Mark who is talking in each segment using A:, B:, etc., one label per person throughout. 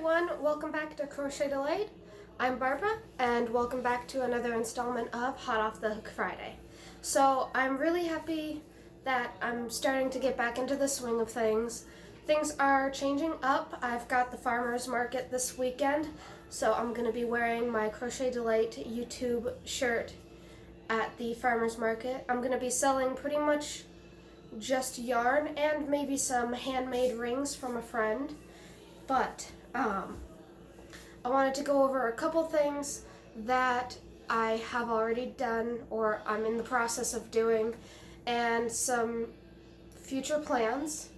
A: everyone, welcome back to Crochet Delight. I'm Barbara and welcome back to another installment of Hot Off the Hook Friday. So I'm really happy that I'm starting to get back into the swing of things. Things are changing up. I've got the farmer's market this weekend, so I'm going to be wearing my Crochet Delight YouTube shirt at the farmer's market. I'm going to be selling pretty much just yarn and maybe some handmade rings from a friend. But I wanted to go over a couple things that I have already done or I'm in the process of doing, and some future plans.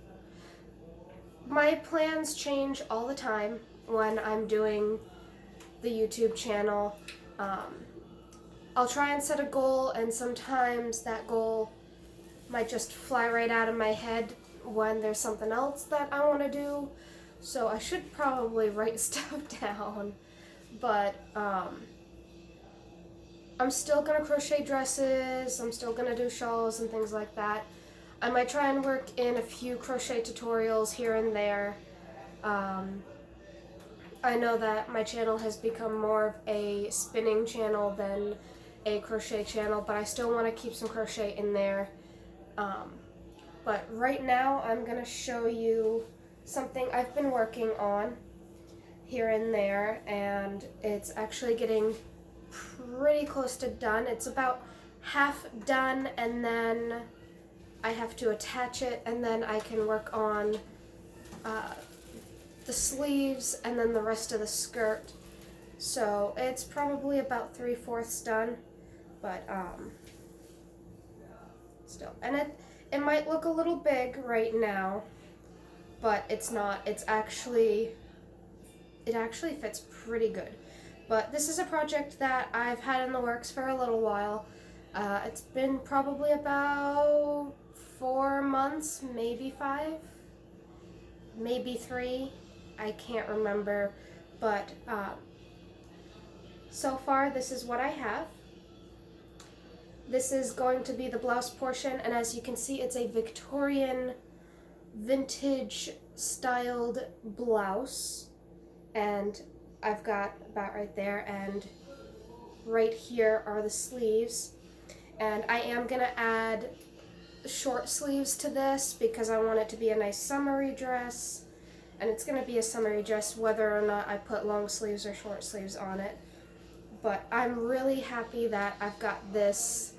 A: My plans change all the time when I'm doing the YouTube channel. I'll try and set a goal, and sometimes that goal might just fly right out of my head when there's something else that I want to do. So I should probably write stuff down, but I'm still gonna crochet dresses, I'm still gonna do shawls and things like that. I might try and work in a few crochet tutorials here and there. I know that my channel has become more of a spinning channel than a crochet channel, but I still want to keep some crochet in there. But right now I'm gonna show you something I've been working on here and there, and it's actually getting pretty close to done. It's about half done, and then I have to attach it, and then I can work on the sleeves and then the rest of the skirt. So it's probably about 3/4 done, but still, and it might look a little big right now, but it's not. It actually fits pretty good. But this is a project that I've had in the works for a little while. It's been probably about 4 months, maybe 5, maybe 3. I can't remember, but so far this is what I have. This is going to be the blouse portion, and as you can see, it's a Victorian vintage styled blouse, and I've got about right there, and right here are the sleeves. And I am gonna add short sleeves to this because I want it to be a nice summery dress, and it's gonna be a summery dress whether or not I put long sleeves or short sleeves on it. But I'm really happy that I've got this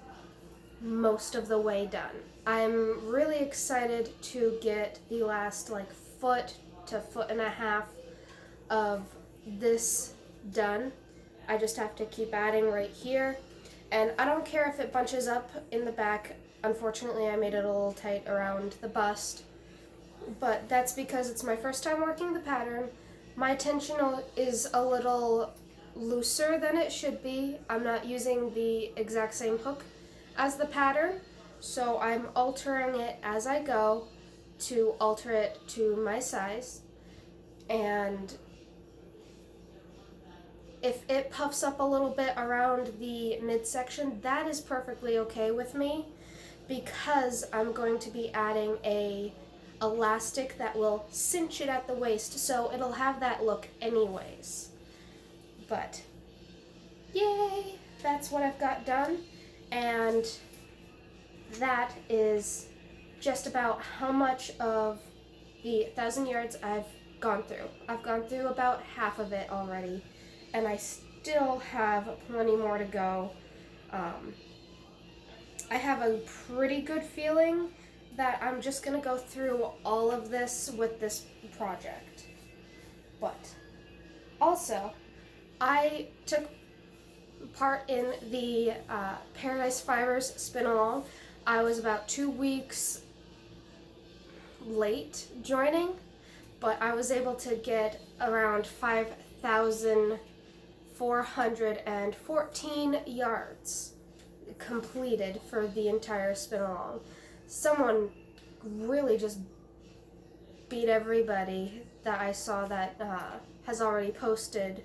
A: most of the way done. I'm really excited to get the last like foot to foot and a half of this done. I just have to keep adding right here, and I don't care if it bunches up in the back. Unfortunately, I made it a little tight around the bust, but that's because it's my first time working the pattern. My tension is a little looser than it should be. I'm not using the exact same hook as the pattern, so I'm altering it as I go to alter it to my size. And if it puffs up a little bit around the midsection, that is perfectly okay with me, because I'm going to be adding a elastic that will cinch it at the waist, so it'll have that look anyways. But yay, that's what I've got done, and that is just about how much of the 1,000 yards I've gone through. I've gone through about half of it already, and I still have plenty more to go. I have a pretty good feeling that I'm just gonna go through all of this with this project. But also, I took part in the Paradise Fibers spin along. I was about 2 weeks late joining, but I was able to get around 5,414 yards completed for the entire spin along. Someone really just beat everybody that I saw that has already posted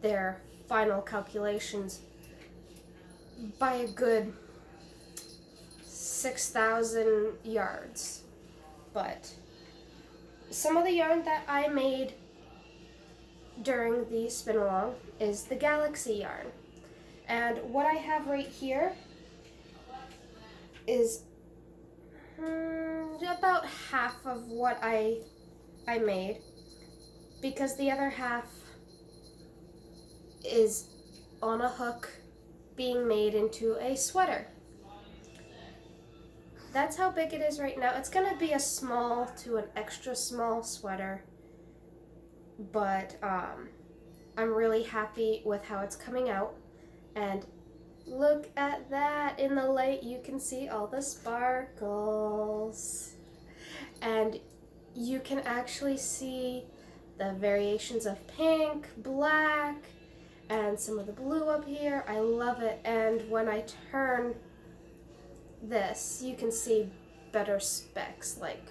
A: their final calculations by a good 6,000 yards. But some of the yarn that I made during the spin along is the Galaxy yarn. And what I have right here is about half of what I made, because the other half is on a hook being made into a sweater. That's how big it is right now. It's gonna be a small to an extra small sweater, but I'm really happy with how it's coming out. And look at that, in the light you can see all the sparkles, and you can actually see the variations of pink, black, and some of the blue up here. I love it. And when I turn this, you can see better specks, like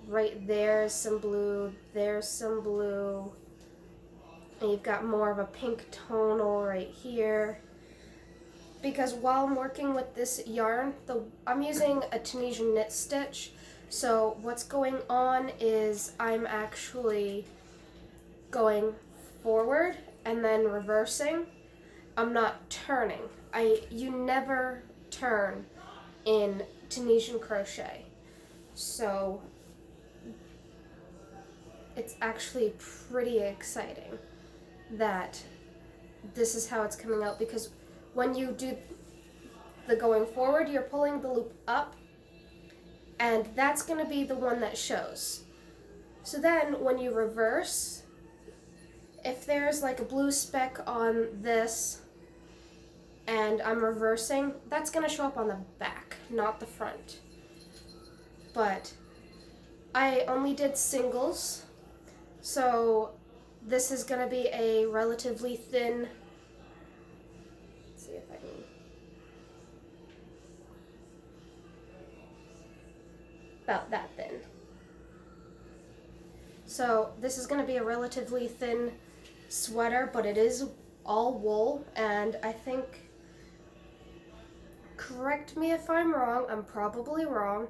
A: right there's some blue, there's some blue, and you've got more of a pink tonal right here. Because while I'm working with this yarn, I'm using a Tunisian knit stitch, so what's going on is I'm actually going forward and then reversing. I'm not turning. You never turn in Tunisian crochet, so it's actually pretty exciting that this is how it's coming out, because when you do the going forward, you're pulling the loop up, and that's going to be the one that shows. So then when you reverse, if there's like a blue speck on this and I'm reversing, that's going to show up on the back, not the front. But I only did singles, so this is going to be a relatively thin, let's see if I can, about that thin. So this is going to be a relatively thin sweater, but it is all wool, and I think, correct me if I'm wrong, I'm probably wrong,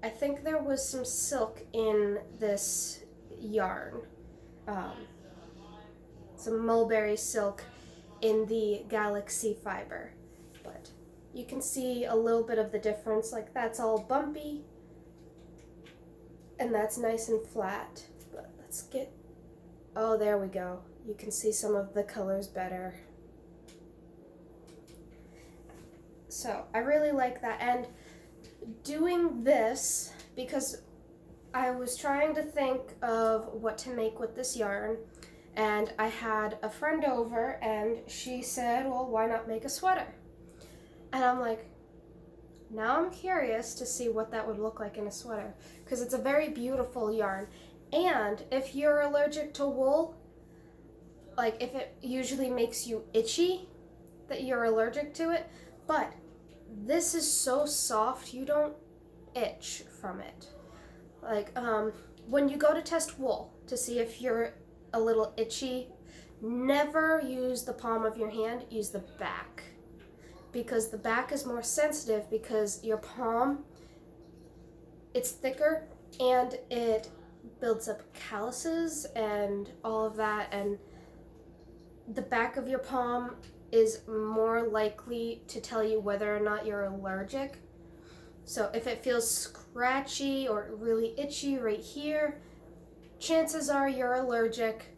A: I think there was some silk in this yarn, some mulberry silk in the Galaxy fiber, but you can see a little bit of the difference. Like, that's all bumpy and that's nice and flat. But let's get, oh, there we go. You can see some of the colors better. So I really like that. And doing this, because I was trying to think of what to make with this yarn, and I had a friend over and she said, well, why not make a sweater? And I'm like, now I'm curious to see what that would look like in a sweater, because it's a very beautiful yarn. And if you're allergic to wool, like if it usually makes you itchy, that you're allergic to it, but this is so soft, you don't itch from it. Like, when you go to test wool to see if you're a little itchy, never use the palm of your hand, use the back. Because the back is more sensitive, because your palm, it's thicker and it builds up calluses and all of that, and the back of your palm is more likely to tell you whether or not you're allergic. So if it feels scratchy or really itchy right here, chances are you're allergic.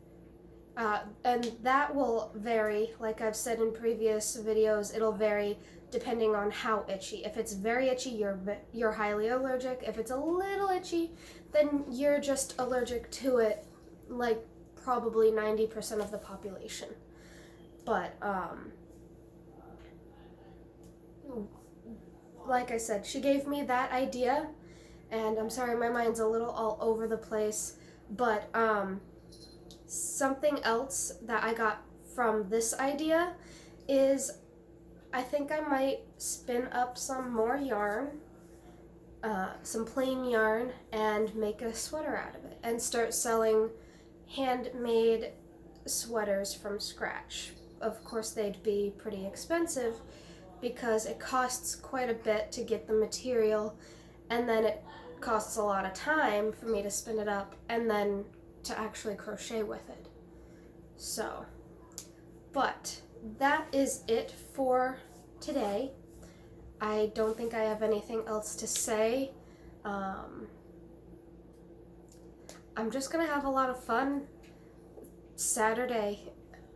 A: And that will vary, like I've said in previous videos, it'll vary depending on how itchy. If it's very itchy, you're highly allergic. If it's a little itchy, then you're just allergic to it, like probably 90% of the population. But, like I said, she gave me that idea, and I'm sorry, my mind's a little all over the place, but something else that I got from this idea is I think I might spin up some more yarn, some plain yarn, and make a sweater out of it, and start selling handmade sweaters from scratch. Of course, they'd be pretty expensive, because it costs quite a bit to get the material, and then it costs a lot of time for me to spin it up and then to actually crochet with it. So, but that is it for today. I don't think I have anything else to say. I'm just gonna have a lot of fun Saturday,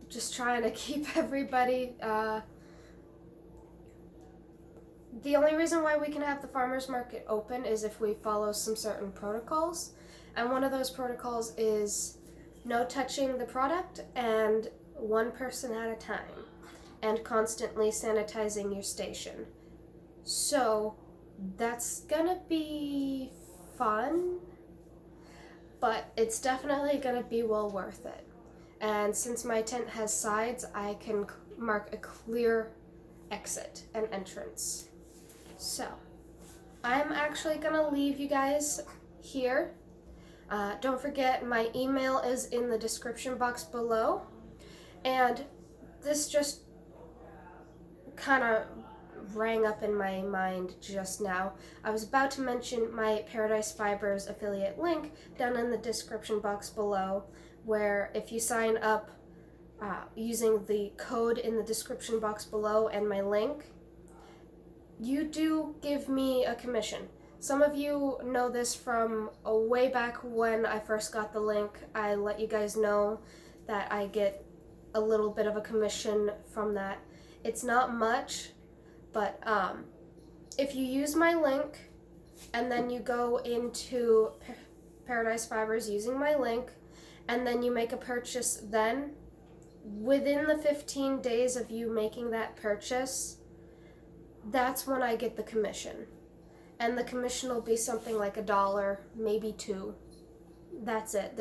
A: just trying to keep everybody. The only reason why we can have the farmers market open is if we follow some certain protocols, and one of those protocols is no touching the product and one person at a time, and constantly sanitizing your station. So that's gonna be fun, but it's definitely gonna be well worth it. And since my tent has sides, I can mark a clear exit and entrance. So I'm actually gonna leave you guys here. Don't forget, my email is in the description box below. And this just kind of rang up in my mind just now. I was about to mention my Paradise Fibers affiliate link down in the description box below, where if you sign up using the code in the description box below and my link, you do give me a commission. Some of you know this from way back when I first got the link. I let you guys know that I get a little bit of a commission from that. It's not much, but if you use my link and then you go into Paradise Fibers using my link and then you make a purchase, then within the 15 days of you making that purchase, that's when I get the commission. And the commission will be something like $1, maybe $2. That's it.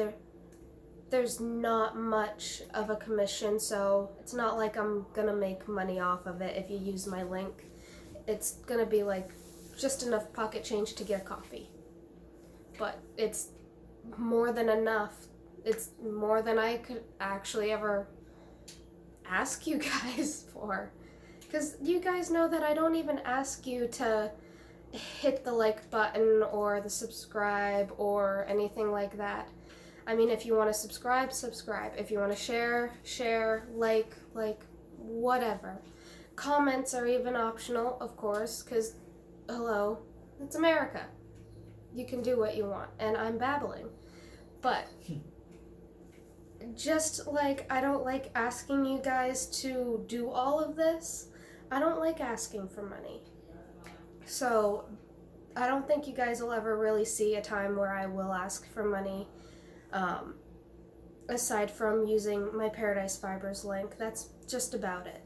A: There's not much of a commission, so it's not like I'm gonna make money off of it if you use my link. It's gonna be like just enough pocket change to get a coffee. But it's more than enough. It's more than I could actually ever ask you guys for. Because you guys know that I don't even ask you to hit the like button or the subscribe or anything like that. I mean, if you want to subscribe, subscribe. If you want to share, like, whatever. Comments are even optional, of course, because, hello, it's America. You can do what you want, and I'm babbling. But just like I don't like asking you guys to do all of this, I don't like asking for money. So I don't think you guys will ever really see a time where I will ask for money, aside from using my Paradise Fibers link. That's just about it.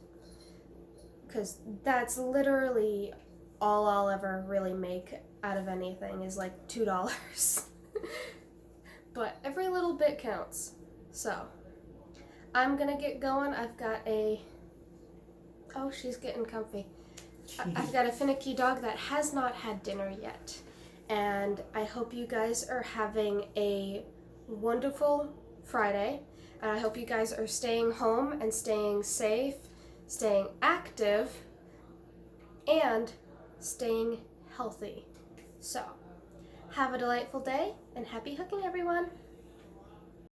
A: Because that's literally all I'll ever really make out of anything is like $2. But every little bit counts. So I'm gonna get going. I've got oh, she's getting comfy. I've got a finicky dog that has not had dinner yet. And I hope you guys are having a wonderful Friday. And I hope you guys are staying home and staying safe, staying active, and staying healthy. So, have a delightful day and happy hooking, everyone!